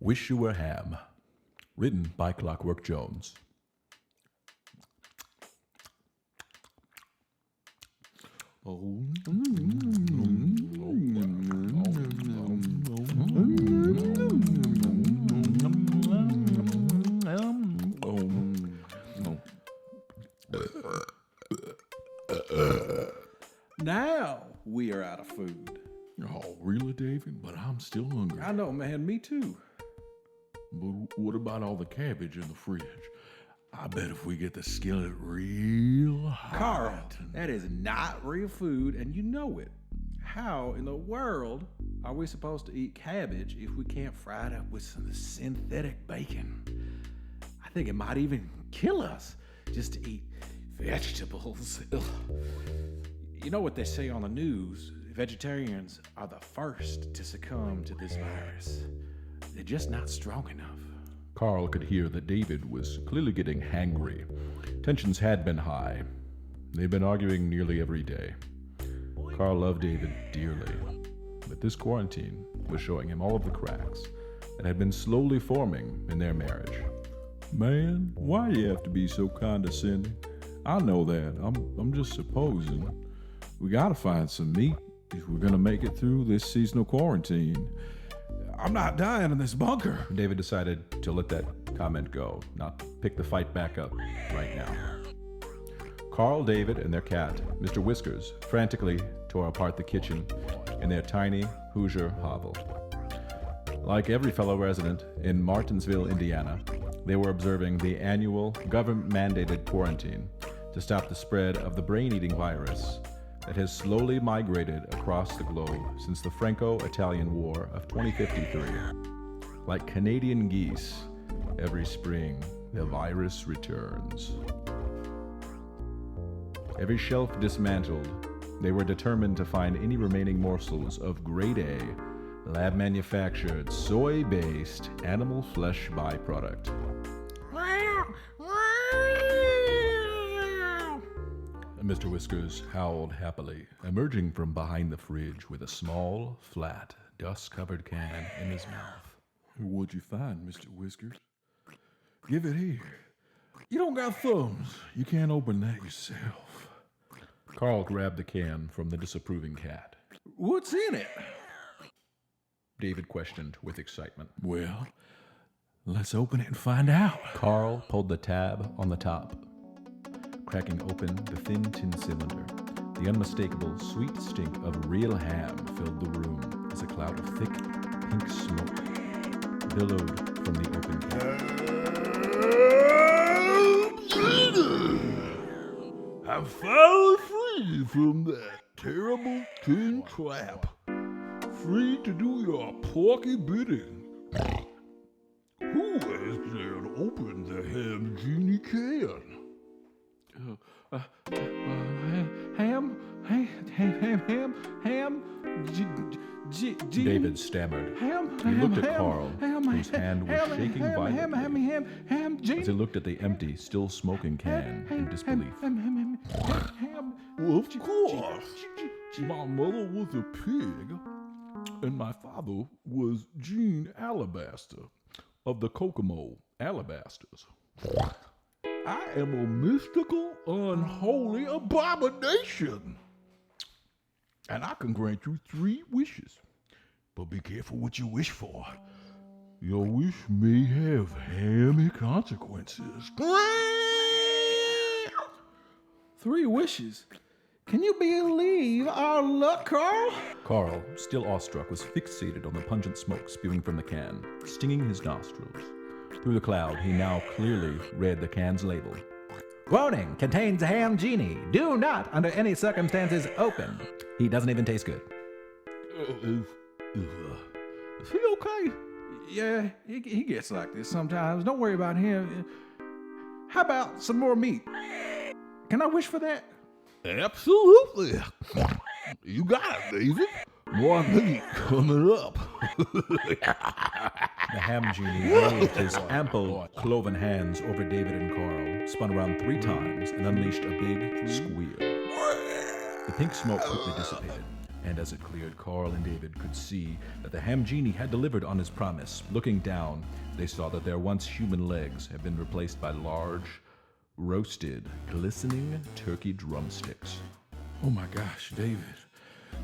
Wish You Were Ham, written by Clockwork Jones. Now we are out of food. Oh, really, David? But I'm still hungry. I know, man. Me too. But what about all the cabbage in the fridge? I bet if we get the skillet real hot. Carl, that is not real food, and you know it. How in the world are we supposed to eat cabbage if we can't fry it up with some synthetic bacon? I think it might even kill us just to eat vegetables. Ugh. You know what they say on the news? Vegetarians are the first to succumb to this virus. They're just not strong enough. Carl could hear that David was clearly getting hangry. Tensions had been high. They'd been arguing nearly every day. Carl loved David dearly, but this quarantine was showing him all of the cracks that had been slowly forming in their marriage. Man, why do you have to be so condescending? I know that. I'm just supposing. We gotta find some meat if we're gonna make it through this seasonal quarantine. I'm not dying in this bunker. David decided to let that comment go, not pick the fight back up right now. Carl, David, and their cat, Mr. Whiskers, frantically tore apart the kitchen in their tiny Hoosier hovel. Like every fellow resident in Martinsville, Indiana, they were observing the annual government-mandated quarantine to stop the spread of the brain-eating virus that has slowly migrated across the globe since the Franco-Italian War of 2053. Like Canadian geese, every spring the virus returns. Every shelf dismantled, they were determined to find any remaining morsels of grade A, lab-manufactured, soy-based animal flesh byproduct. Mr. Whiskers howled happily, emerging from behind the fridge with a small, flat, dust-covered can in his mouth. What'd you find, Mr. Whiskers? Give it here. You don't got thumbs. You can't open that yourself. Carl grabbed the can from the disapproving cat. What's in it? David questioned with excitement. Well, let's open it and find out. Carl pulled the tab on the top. Cracking open the thin tin cylinder, the unmistakable sweet stink of real ham filled the room as a cloud of thick, pink smoke billowed from the open can. I'm finally free from that terrible tin trap. Free to do your porky bidding. Who has dared open the ham genie can? David stammered. He looked at Carl, whose hand was shaking violently, as he looked at the empty, still smoking can in disbelief. Well, of course. My mother was a pig, and my father was Gene Alabaster of the Kokomo Alabasters. I am a mystical, unholy abomination. And I can grant you 3 wishes. But be careful what you wish for. Your wish may have hammy consequences. 3 wishes. Can you believe our luck, Carl? Carl, still awestruck, was fixated on the pungent smoke spewing from the can, stinging his nostrils. Through the cloud, he now clearly read the can's label. Warning, contains ham genie. Do not, under any circumstances, open. He doesn't even taste good. Is he okay? Yeah, he gets like this sometimes. Don't worry about him. How about some more meat? Can I wish for that? Absolutely. You got it, David. More meat coming up. The ham genie waved his ample, cloven hands over David and Carl, spun around 3 times, and unleashed a big squeal. The pink smoke quickly dissipated. And as it cleared, Carl and David could see that the ham genie had delivered on his promise. Looking down, they saw that their once human legs had been replaced by large, roasted, glistening turkey drumsticks. Oh my gosh, David,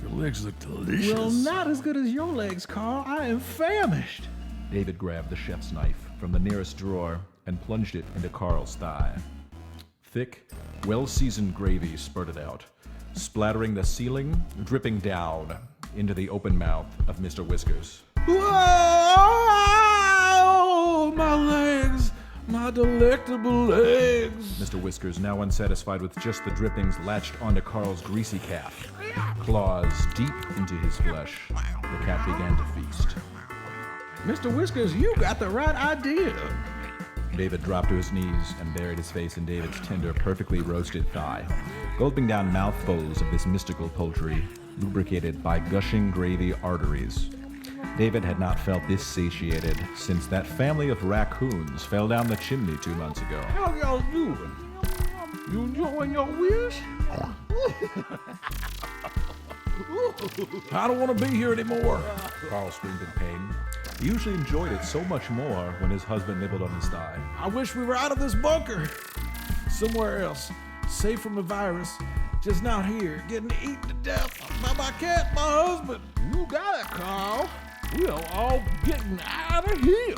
your legs look delicious. Well, not as good as your legs, Carl. I am famished. David grabbed the chef's knife from the nearest drawer and plunged it into Carl's thigh. Thick, well-seasoned gravy spurted out, splattering the ceiling, dripping down into the open mouth of Mr. Whiskers. Whoa! My legs! My delectable legs! Mr. Whiskers, now unsatisfied with just the drippings, latched onto Carl's greasy calf. Claws deep into his flesh, the cat began to feast. Mr. Whiskers, you got the right idea. David dropped to his knees and buried his face in David's tender, perfectly roasted thigh, gulping down mouthfuls of this mystical poultry, lubricated by gushing gravy arteries. David had not felt this satiated since that family of raccoons fell down the chimney 2 months ago. How y'all doing? You enjoying your wish? I don't want to be here anymore. Carl screamed in pain. He usually enjoyed it so much more when his husband nibbled on his thigh. I wish we were out of this bunker. Somewhere else, safe from the virus. Just not here, getting eaten to death by my cat, my husband. You got it, Carl. We're all getting out of here.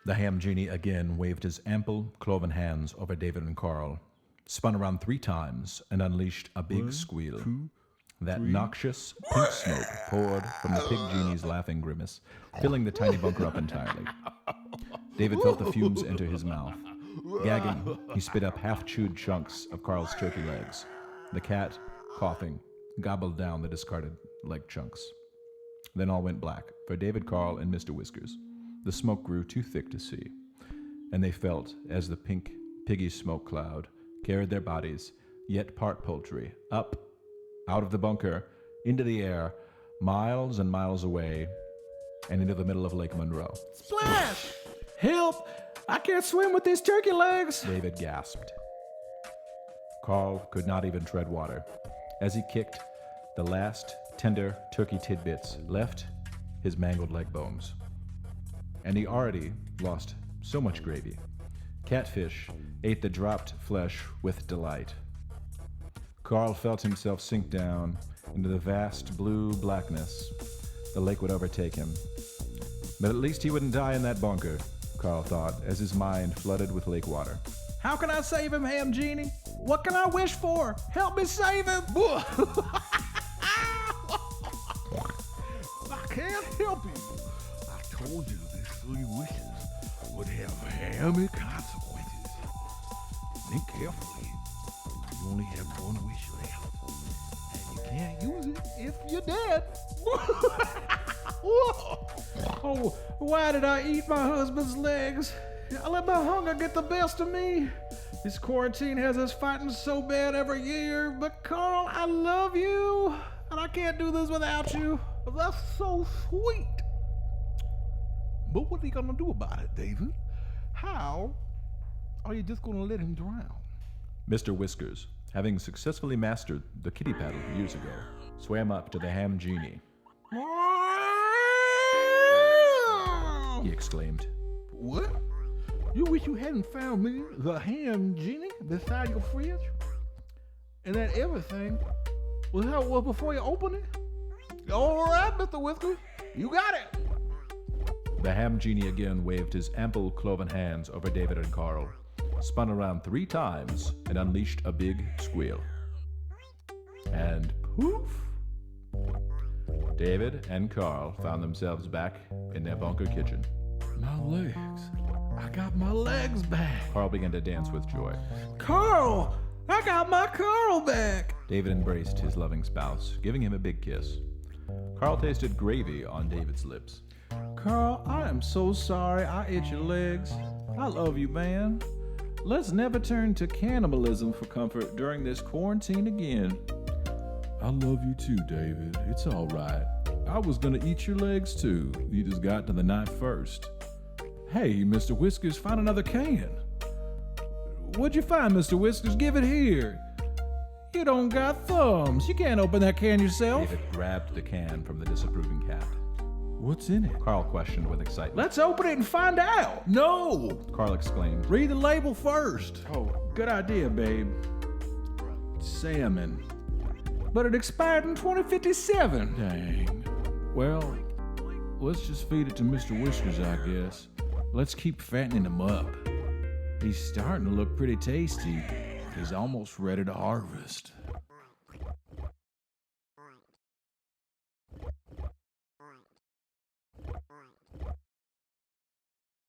The ham genie again waved his ample, cloven hands over David and Carl, spun around 3 times, and unleashed a big squeal. That noxious pink smoke poured from the pig genie's laughing grimace, filling the tiny bunker up entirely. David felt the fumes enter his mouth. Gagging, he spit up half-chewed chunks of Carl's turkey legs. The cat, coughing, gobbled down the discarded leg chunks. Then all went black for David, Carl, and Mr. Whiskers. The smoke grew too thick to see, and they felt as the pink, piggy smoke cloud carried their bodies, yet part poultry, up, out of the bunker, into the air, miles and miles away, and into the middle of Lake Monroe. Splash! Help! I can't swim with these turkey legs. David gasped. Carl could not even tread water. As he kicked, the last tender turkey tidbits left his mangled leg bones. And he already lost so much gravy. Catfish ate the dropped flesh with delight. Carl felt himself sink down into the vast blue blackness. The lake would overtake him. But at least he wouldn't die in that bunker, Carl thought, as his mind flooded with lake water. How can I save him, Ham Genie? What can I wish for? Help me save him! I can't help you. I told you these 3 wishes would have hammy consequences. Think carefully. You only have 1 wish left, and you can't use it if you're dead. Oh, why did I eat my husband's legs? I let my hunger get the best of me. This quarantine has us fighting so bad every year, but Carl, I love you, and I can't do this without you. That's so sweet. But what are you gonna do about it, David? How are you just gonna let him drown? Mr. Whiskers, having successfully mastered the kitty paddle years ago, swam up to the ham genie. He exclaimed. What? You wish you hadn't found me, the ham genie, beside your fridge? And that everything was how it was before you opened it? All right, Mr. Whiskers, you got it. The ham genie again waved his ample cloven hands over David and Carl, spun around 3 times, and unleashed a big squeal. And poof! David and Carl found themselves back in their bunker kitchen. My legs. I got my legs back. Carl began to dance with joy. Carl! I got my Carl back! David embraced his loving spouse, giving him a big kiss. Carl tasted gravy on David's lips. Carl, I am so sorry I ate your legs. I love you, man. Let's never turn to cannibalism for comfort during this quarantine again. I love you too, David. It's all right. I was gonna eat your legs too. You just got to the knife first. Hey, Mr. Whiskers, find another can. What'd you find, Mr. Whiskers? Give it here. You don't got thumbs. You can't open that can yourself. David grabbed the can from the disapproving cat. What's in it? Carl questioned with excitement. Let's open it and find out. No! Carl exclaimed. Read the label first. Oh, good idea, babe. Salmon. But it expired in 2057. Dang. Well, let's just feed it to Mr. Whiskers, I guess. Let's keep fattening him up. He's starting to look pretty tasty. He's almost ready to harvest.